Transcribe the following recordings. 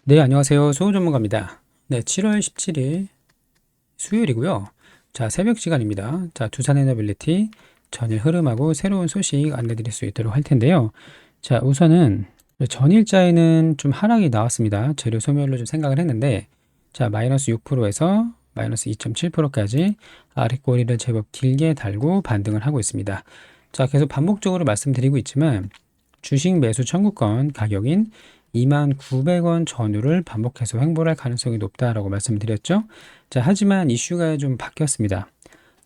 네, 안녕하세요. 수호 전문가입니다. 네, 7월 17일 수요일이고요. 자, 새벽 시간입니다. 자, 두산에너빌리티 전일 흐름하고 새로운 소식 안내드릴 수 있도록 할 텐데요. 자, 우선은 전일자에는 좀 하락이 나왔습니다. 재료 소멸로 좀 생각을 했는데, 자, 마이너스 6%에서 마이너스 2.7%까지 아랫꼬리를 제법 길게 달고 반등을 하고 있습니다. 자, 계속 반복적으로 말씀드리고 있지만, 주식 매수 청구권 가격인 29,000원 전후를 반복해서 횡보할 가능성이 높다라고 말씀드렸죠. 자, 하지만 이슈가 좀 바뀌었습니다.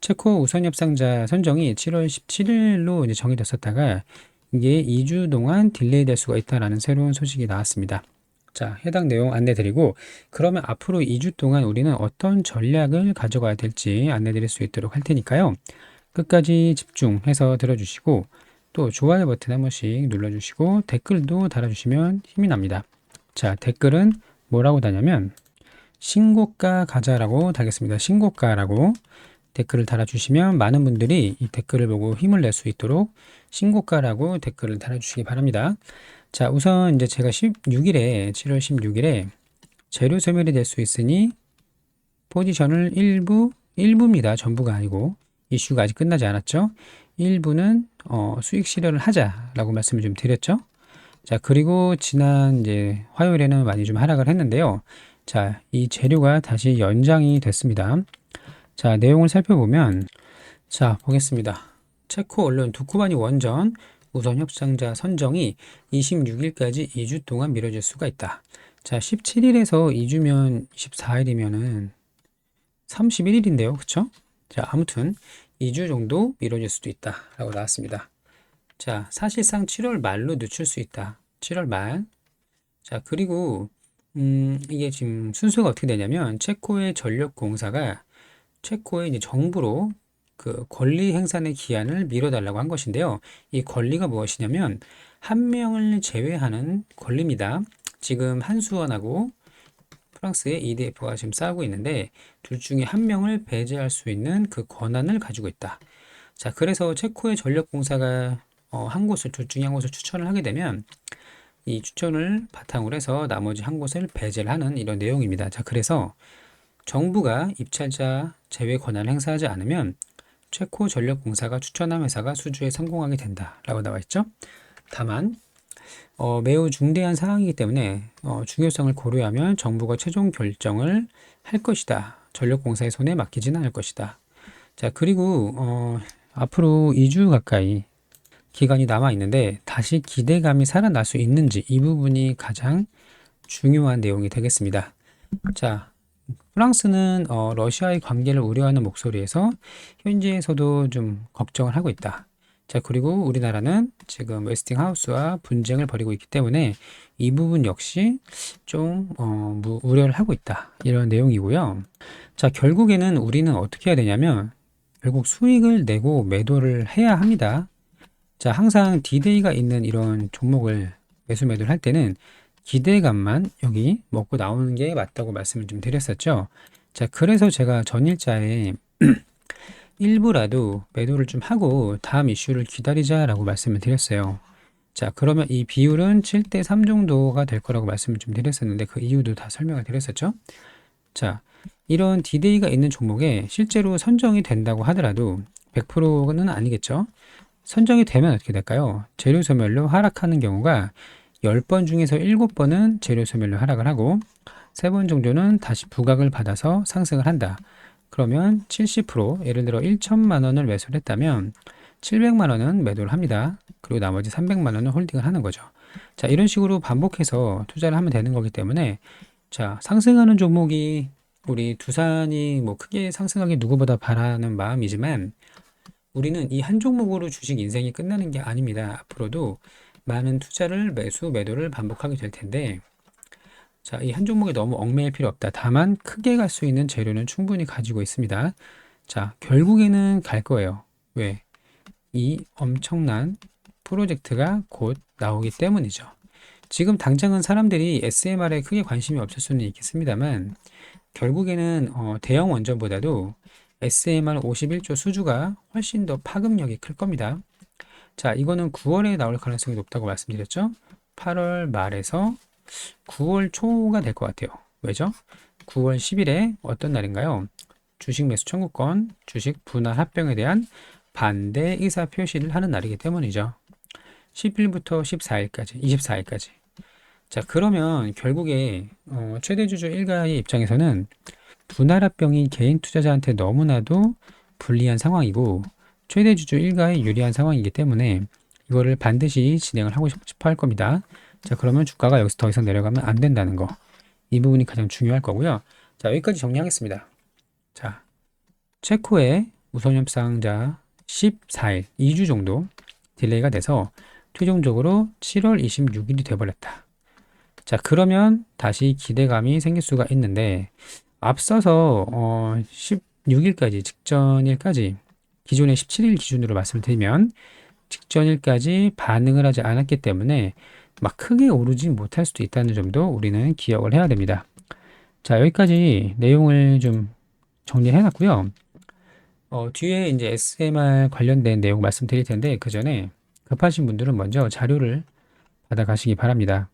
체코 우선 협상자 선정이 7월 17일로 이제 정해졌었다가 이게 2주 동안 딜레이 될 수가 있다라는 새로운 소식이 나왔습니다. 자, 해당 내용 안내드리고, 그러면 앞으로 2주 동안 우리는 어떤 전략을 가져가야 될지 안내드릴 수 있도록 할 테니까요. 끝까지 집중해서 들어주시고, 또 좋아요 버튼 한 번씩 눌러주시고 댓글도 달아주시면 힘이 납니다. 자, 댓글은 뭐라고 다냐면 신고가 가자라고 달겠습니다. 신고가라고 댓글을 달아주시면 많은 분들이 이 댓글을 보고 힘을 낼 수 있도록 신고가라고 댓글을 달아주시기 바랍니다. 자, 우선 이제 제가 7월 16일에 재료 소멸이 될 수 있으니 포지션을 일부입니다. 전부가 아니고 이슈가 아직 끝나지 않았죠. 일부는 수익 실현을 하자라고 말씀을 좀 드렸죠. 자, 그리고 지난 이제 화요일에는 많이 좀 하락을 했는데요. 자, 이 재료가 다시 연장이 됐습니다. 자, 내용을 살펴보면, 자, 보겠습니다. 체코 언론 두쿠바니 원전 우선 협상자 선정이 26일까지 2주 동안 미뤄질 수가 있다. 자, 17일에서 2주면 24일이면은 31일인데요. 그쵸? 자, 아무튼 2주 정도 미뤄질 수도 있다라고 나왔습니다. 자, 사실상 7월 말로 늦출 수 있다. 7월 말. 자, 그리고 이게 지금 순서가 어떻게 되냐면 체코의 전력공사가 체코의 이제 정부로 그 권리 행사의 기한을 미뤄달라고 한 것인데요. 이 권리가 무엇이냐면 한 명을 제외하는 권리입니다. 지금 한수원하고 프랑스의 EDF가 지금 싸우고 있는데 둘 중에 한 명을 배제할 수 있는 그 권한을 가지고 있다. 자, 그래서 체코의 전력공사가 한 곳을 둘 중에 한 곳을 추천을 하게 되면 이 추천을 바탕으로 해서 나머지 한 곳을 배제를 하는 이런 내용입니다. 자, 그래서 정부가 입찰자 제외 권한을 행사하지 않으면 체코 전력공사가 추천한 회사가 수주에 성공하게 된다라고 나와 있죠. 다만 매우 중대한 사항이기 때문에 중요성을 고려하면 정부가 최종 결정을 할 것이다. 전력공사의 손에 맡기지는 않을 것이다. 자, 그리고 앞으로 2주 가까이 기간이 남아 있는데 다시 기대감이 살아날 수 있는지 이 부분이 가장 중요한 내용이 되겠습니다. 자, 프랑스는 러시아의 관계를 우려하는 목소리에서 현지에서도 좀 걱정을 하고 있다. 자, 그리고 우리나라는 지금 웨스팅하우스와 분쟁을 벌이고 있기 때문에 이 부분 역시 좀 우려를 하고 있다. 이런 내용이고요. 자, 결국에는 우리는 어떻게 해야 되냐면 결국 수익을 내고 매도를 해야 합니다. 자, 항상 디데이가 있는 이런 종목을 매수 매도를 할 때는 기대감만 여기 먹고 나오는 게 맞다고 말씀을 좀 드렸었죠. 자, 그래서 제가 전일자에 일부라도 매도를 좀 하고 다음 이슈를 기다리자라고 말씀을 드렸어요. 자, 그러면 이 비율은 7대 3 정도가 될 거라고 말씀을 좀 드렸었는데 그 이유도 다 설명을 드렸었죠. 자, 이런 디데이가 있는 종목에 실제로 선정이 된다고 하더라도 100%는 아니겠죠. 선정이 되면 어떻게 될까요? 재료 소멸로 하락하는 경우가 10번 중에서 7번은 재료 소멸로 하락을 하고 3번 정도는 다시 부각을 받아서 상승을 한다. 그러면 70%, 예를 들어 1천만 원을 매수를 했다면 700만 원은 매도를 합니다. 그리고 나머지 300만 원은 홀딩을 하는 거죠. 자, 이런 식으로 반복해서 투자를 하면 되는 거기 때문에 자, 상승하는 종목이 우리 두산이 뭐 크게 상승하기 누구보다 바라는 마음이지만 우리는 이 한 종목으로 주식 인생이 끝나는 게 아닙니다. 앞으로도 많은 투자를 매수, 매도를 반복하게 될 텐데 자, 이 한 종목에 너무 얽매일 필요 없다. 다만 크게 갈 수 있는 재료는 충분히 가지고 있습니다. 자, 결국에는 갈 거예요. 왜? 이 엄청난 프로젝트가 곧 나오기 때문이죠. 지금 당장은 사람들이 SMR에 크게 관심이 없을 수는 있겠습니다만 결국에는 대형 원전보다도 SMR 51조 수주가 훨씬 더 파급력이 클 겁니다. 자, 이거는 9월에 나올 가능성이 높다고 말씀드렸죠. 8월 말에서 9월 초가 될 것 같아요. 왜죠? 9월 10일에 어떤 날인가요? 주식 매수 청구권, 주식 분할 합병에 대한 반대 의사 표시를 하는 날이기 때문이죠. 10일부터 14일까지, 24일까지. 자, 그러면 결국에 최대 주주 일가의 입장에서는 분할 합병이 개인 투자자한테 너무나도 불리한 상황이고 최대 주주 일가에 유리한 상황이기 때문에 이거를 반드시 진행을 하고 싶어 할 겁니다. 자, 그러면 주가가 여기서 더 이상 내려가면 안 된다는 거. 이 부분이 가장 중요할 거고요. 자, 여기까지 정리하겠습니다. 자, 체코의 우선 협상자 14일, 2주 정도 딜레이가 돼서 최종적으로 7월 26일이 돼버렸다. 자, 그러면 다시 기대감이 생길 수가 있는데 앞서서 16일까지 직전일까지 기존의 17일 기준으로 말씀드리면 직전일까지 반응을 하지 않았기 때문에 막 크게 오르지 못할 수도 있다는 점도 우리는 기억을 해야 됩니다. 자, 여기까지 내용을 좀 정리해 놨고요. 뒤에 이제 SMR 관련된 내용 말씀드릴 텐데 그 전에 급하신 분들은 먼저 자료를 받아 가시기 바랍니다.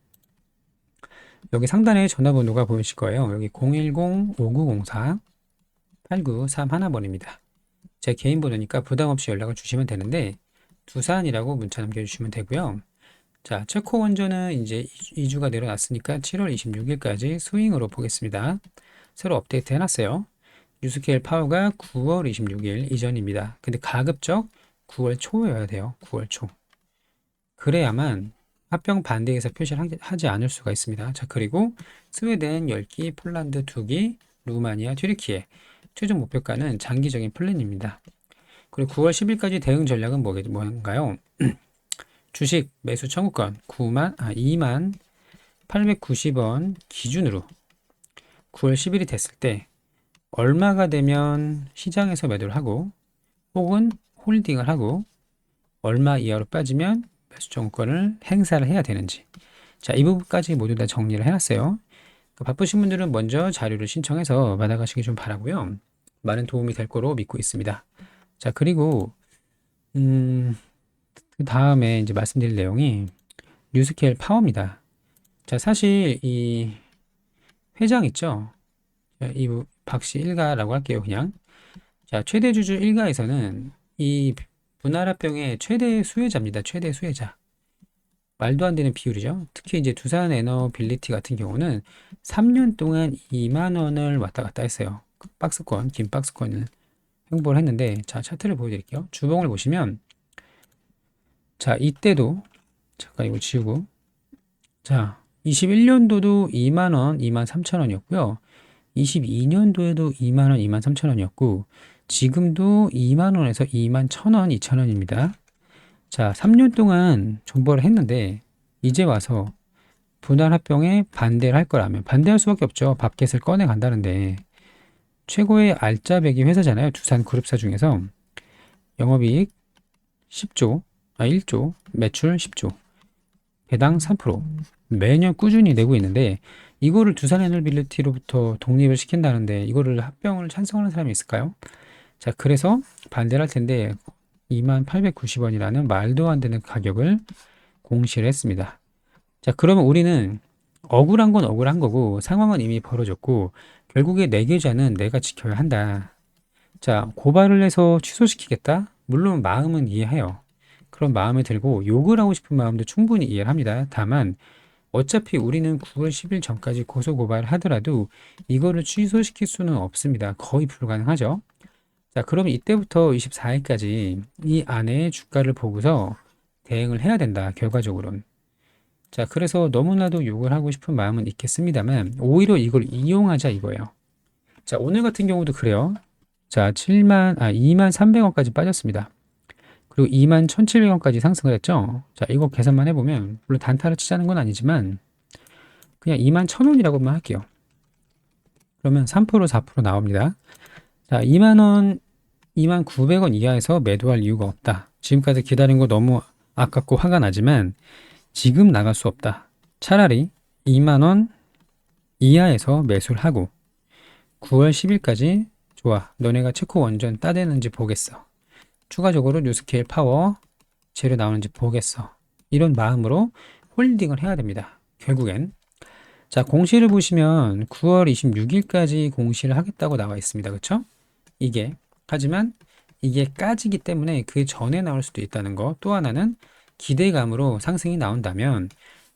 여기 상단에 전화번호가 보이실 거예요. 여기 010-5904-8931번입니다. 제 개인 번호니까 부담 없이 연락을 주시면 되는데 두산이라고 문자 남겨주시면 되고요. 자, 체코 원전은 이제 2주가 내려놨으니까 7월 26일까지 스윙으로 보겠습니다. 새로 업데이트 해놨어요. 뉴스케일 파워가 9월 26일 이전입니다. 근데 가급적 9월 초여야 돼요. 9월 초. 그래야만 합병 반대에서 표시를 하지 않을 수가 있습니다. 자, 그리고 스웨덴 10기, 폴란드 2기, 루마니아, 튀르키예. 최종 목표가는 장기적인 플랜입니다. 그리고 9월 10일까지 대응 전략은 뭔가요? 주식 매수 청구권 2만 890원 기준으로 9월 10일이 됐을 때 얼마가 되면 시장에서 매도를 하고 혹은 홀딩을 하고 얼마 이하로 빠지면 매수 청구권을 행사를 해야 되는지, 자, 이 부분까지 모두 다 정리를 해놨어요. 바쁘신 분들은 먼저 자료를 신청해서 받아가시기 좀 바라고요. 많은 도움이 될 거로 믿고 있습니다. 자, 그리고 그 다음에 이제 말씀드릴 내용이 뉴스케일 파워입니다. 자, 사실 이 회장 있죠? 이 박씨 일가라고 할게요, 그냥. 자, 최대 주주 일가에서는 이 분할합병의 최대 수혜자입니다. 최대 수혜자. 말도 안 되는 비율이죠. 특히 이제 두산 에너빌리티 같은 경우는 3년 동안 2만 원을 왔다 갔다 했어요. 박스권, 긴 박스권을 횡보를 했는데, 자, 차트를 보여드릴게요. 주봉을 보시면, 자, 이때도, 잠깐 이거 지우고, 자, 21년도도 2만 원, 2만 3천 원이었고요. 22년도에도 2만 원, 2만 3천 원이었고, 지금도 2만 원에서 2만 1천 원, 2천 원입니다. 자, 3년 동안 존버를 했는데 이제 와서 분할합병에 반대를 할 거라면 반대할 수밖에 없죠. 밥켓을 꺼내 간다는데 최고의 알짜배기 회사잖아요. 두산그룹사 중에서 영업이익 10조, 1조, 매출 10조, 배당 3%, 매년 꾸준히 내고 있는데 이거를 두산에너빌리티로부터 독립을 시킨다는데 이거를 합병을 찬성하는 사람이 있을까요? 자, 그래서 반대를 할 텐데 2890원이라는 말도 안 되는 가격을 공시를 했습니다. 자, 그러면 우리는 억울한 건 억울한 거고 상황은 이미 벌어졌고 결국에 내 계좌는 내가 지켜야 한다. 자, 고발을 해서 취소시키겠다? 물론 마음은 이해해요. 그런 마음을 들고 욕을 하고 싶은 마음도 충분히 이해를 합니다. 다만 어차피 우리는 9월 10일 전까지 고소고발을 하더라도 이거를 취소시킬 수는 없습니다. 거의 불가능하죠. 자, 그럼 이때부터 24일까지 이 안에 주가를 보고서 대응을 해야 된다, 결과적으로는. 자, 그래서 너무나도 욕을 하고 싶은 마음은 있겠습니다만 오히려 이걸 이용하자 이거예요. 자, 오늘 같은 경우도 그래요. 자, 2만 300원까지 빠졌습니다. 그리고 2만 1,700원까지 상승을 했죠. 자, 이거 계산만 해보면 물론 단타를 치자는 건 아니지만 그냥 2만 1,000원이라고만 할게요. 그러면 3%, 4% 나옵니다. 자, 2만 원, 2만 900원 이하에서 매도할 이유가 없다. 지금까지 기다린 거 너무 아깝고 화가 나지만 지금 나갈 수 없다. 차라리 2만 원 이하에서 매수를 하고 9월 10일까지 좋아. 너네가 체코 원전 따대는지 보겠어. 추가적으로 뉴스케일 파워 재료 나오는지 보겠어. 이런 마음으로 홀딩을 해야 됩니다. 결국엔. 자, 공시를 보시면 9월 26일까지 공시를 하겠다고 나와 있습니다. 그쵸? 이게. 하지만 이게 까지기 때문에 그 전에 나올 수도 있다는 거. 또 하나는 기대감으로 상승이 나온다면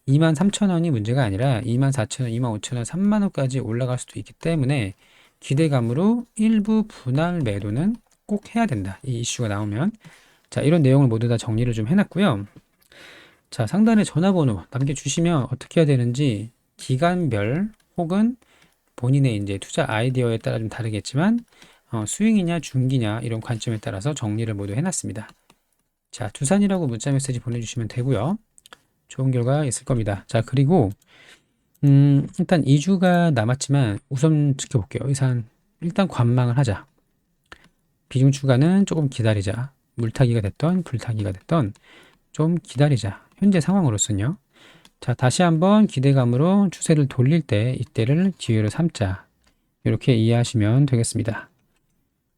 23,000원이 문제가 아니라 24,000원, 25,000원, 30,000원까지 올라갈 수도 있기 때문에 기대감으로 일부 분할 매도는 꼭 해야 된다. 이 이슈가 나오면. 자, 이런 내용을 모두 다 정리를 좀 해놨고요. 자, 상단에 전화번호 남겨주시면 어떻게 해야 되는지 기간별 혹은 본인의 이제 투자 아이디어에 따라 좀 다르겠지만 수익이냐 중기냐 이런 관점에 따라서 정리를 모두 해놨습니다. 자, 두산이라고 문자 메시지 보내주시면 되고요. 좋은 결과 있을 겁니다. 자, 그리고 일단 2주가 남았지만 우선 지켜볼게요. 일단 관망을 하자. 비중 추가는 조금 기다리자. 물타기가 됐던 불타기가 됐던 좀 기다리자. 현재 상황으로서는요. 자, 다시 한번 기대감으로 추세를 돌릴 때 이때를 기회로 삼자. 이렇게 이해하시면 되겠습니다.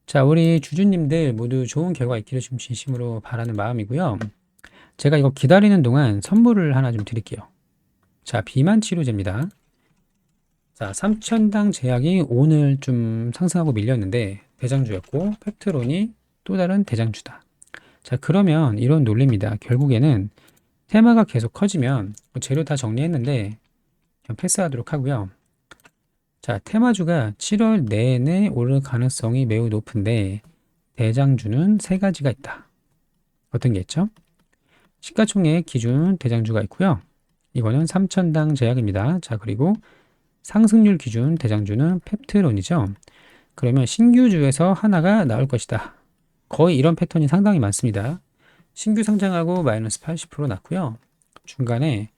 자, 우리 주주님들 모두 좋은 결과 있기를 좀 진심으로 바라는 마음이고요. 제가 이거 기다리는 동안 선물을 하나 좀 드릴게요. 자, 비만 치료제입니다. 자, 3,000당 제약이 오늘 좀 상승하고 밀렸는데 대장주였고 펩트론이 또 다른 대장주다. 자, 그러면 이런 논리입니다. 결국에는 테마가 계속 커지면 재료 다 정리했는데 그냥 패스하도록 하고요. 자, 테마주가 7월 내내 오를 가능성이 매우 높은데 대장주는 세 가지가 있다. 어떤 게 있죠? 시가총액 기준 대장주가 있고요. 이거는 3,000당 제약입니다. 자, 그리고 상승률 기준 대장주는 펩트론이죠. 그러면 신규주에서 하나가 나올 것이다. 거의 이런 패턴이 상당히 많습니다. 신규 상장하고 마이너스 80% 났고요. 중간에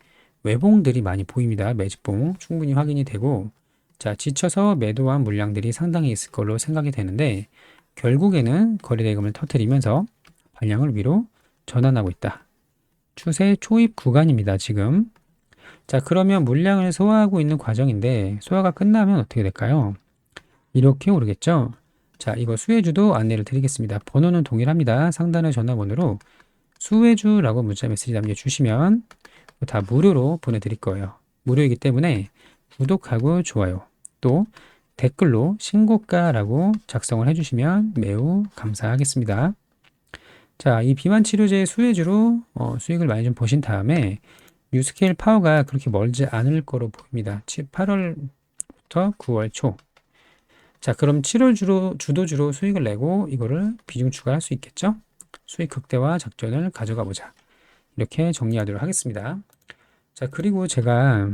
외봉들이 많이 보입니다. 매집봉 충분히 확인이 되고, 자, 지쳐서 매도한 물량들이 상당히 있을 걸로 생각이 되는데 결국에는 거래대금을 터뜨리면서 반향을 위로 전환하고 있다. 추세 초입 구간입니다. 지금. 자, 그러면 물량을 소화하고 있는 과정인데 소화가 끝나면 어떻게 될까요? 이렇게 오르겠죠. 자, 이거 수혜주도 안내를 드리겠습니다. 번호는 동일합니다. 상단의 전화번호로 수혜주라고 문자 메시지 남겨주시면 다 무료로 보내드릴 거예요. 무료이기 때문에 구독하고 좋아요, 또 댓글로 신고가라고 작성을 해주시면 매우 감사하겠습니다. 자, 이 비만 치료제 수혜주로 수익을 많이 좀 보신 다음에 뉴스케일 파워가 그렇게 멀지 않을 거로 보입니다. 8월부터 9월 초. 자, 그럼 7월 주도주로 수익을 내고 이거를 비중 추가할 수 있겠죠? 수익 극대화 작전을 가져가 보자. 이렇게 정리하도록 하겠습니다. 자, 그리고 제가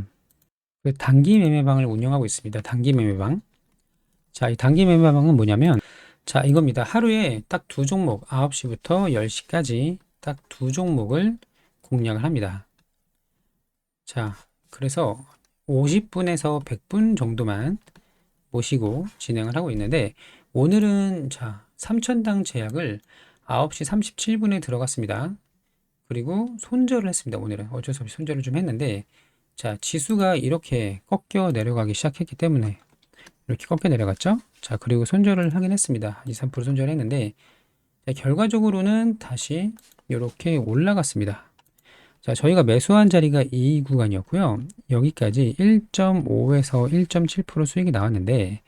그 단기 매매방을 운영하고 있습니다. 단기 매매방. 자, 이 단기 매매방은 뭐냐면, 자, 이겁니다. 하루에 딱 두 종목, 9시부터 10시까지 딱 두 종목을 공략을 합니다. 자, 그래서 50분에서 100분 정도만 모시고 진행을 하고 있는데, 오늘은 자, 3,000당 제약을 9시 37분에 들어갔습니다. 그리고 손절을 했습니다. 오늘은 어쩔 수 없이 손절을 좀 했는데, 자, 지수가 이렇게 꺾여 내려가기 시작했기 때문에 이렇게 꺾여 내려갔죠. 자, 그리고 손절을 하긴 했습니다. 2, 3% 손절했는데, 자, 결과적으로는 다시 이렇게 올라갔습니다. 자, 저희가 매수한 자리가 이 구간이었고요. 여기까지 1.5에서 1.7% 수익이 나왔는데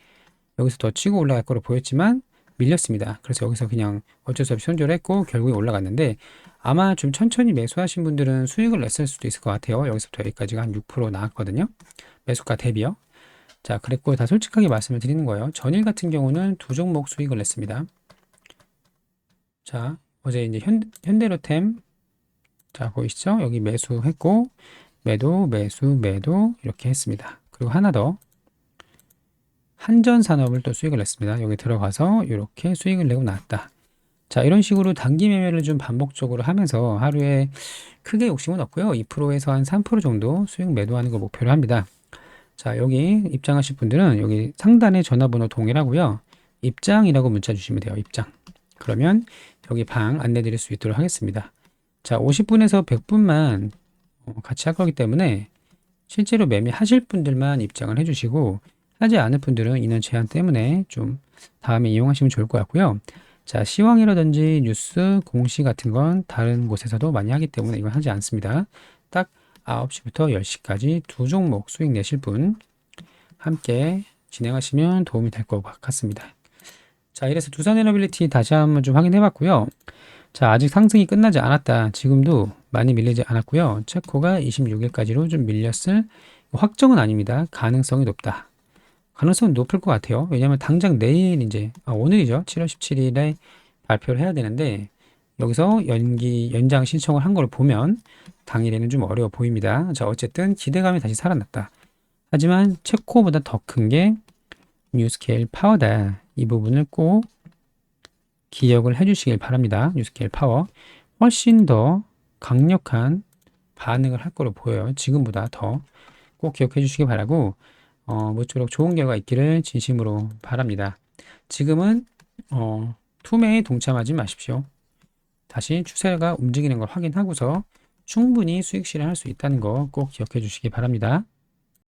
여기서 더 치고 올라갈 거로 보였지만 밀렸습니다. 그래서 여기서 그냥 어쩔 수 없이 손절했고 결국에 올라갔는데, 아마 좀 천천히 매수하신 분들은 수익을 냈을 수도 있을 것 같아요. 여기서부터 여기까지가 한 6% 나왔거든요. 매수가 대비요. 자, 그랬고 다 솔직하게 말씀을 드리는 거예요. 전일 같은 경우는 두 종목 수익을 냈습니다. 자, 어제 이제 현대로템, 자, 보이시죠? 여기 매수했고 매도, 매수, 매도 이렇게 했습니다. 그리고 하나 더, 한전산업을 또 수익을 냈습니다. 여기 들어가서 이렇게 수익을 내고 나왔다. 자, 이런 식으로 단기 매매를 좀 반복적으로 하면서 하루에 크게 욕심은 없고요. 2%에서 한 3% 정도 수익 매도하는 걸 목표로 합니다. 자, 여기 입장하실 분들은 여기 상단에 전화번호 동일하고요. 입장이라고 문자 주시면 돼요. 입장. 그러면 여기 방 안내 드릴 수 있도록 하겠습니다. 자, 50분에서 100분만 같이 할 거기 때문에 실제로 매매하실 분들만 입장을 해주시고, 하지 않을 분들은 인원 제한 때문에 좀 다음에 이용하시면 좋을 것 같고요. 자, 시황이라든지 뉴스, 공시 같은 건 다른 곳에서도 많이 하기 때문에 이건 하지 않습니다. 딱 9시부터 10시까지 두 종목 수익 내실 분 함께 진행하시면 도움이 될 것 같습니다. 자, 이래서 두산에너빌리티 다시 한번 좀 확인해 봤고요. 자, 아직 상승이 끝나지 않았다. 지금도 많이 밀리지 않았고요. 체코가 26일까지로 좀 밀렸을 확정은 아닙니다. 가능성이 높다. 가능성은 높을 것 같아요. 왜냐하면 당장 내일 오늘이죠. 7월 17일에 발표를 해야 되는데 여기서 연장 신청을 한 걸 보면 당일에는 좀 어려워 보입니다. 자, 어쨌든 기대감이 다시 살아났다. 하지만 체코보다 더 큰 게 뉴스케일 파워다. 이 부분을 꼭 기억을 해주시길 바랍니다. 뉴스케일 파워 훨씬 더 강력한 반응을 할 거로 보여요. 지금보다 더 꼭 기억해 주시기 바라고 모쪼록 좋은 결과 있기를 진심으로 바랍니다. 지금은 투매에 동참하지 마십시오. 다시 추세가 움직이는 걸 확인하고서 충분히 수익 실현할 수 있다는 거 꼭 기억해 주시기 바랍니다.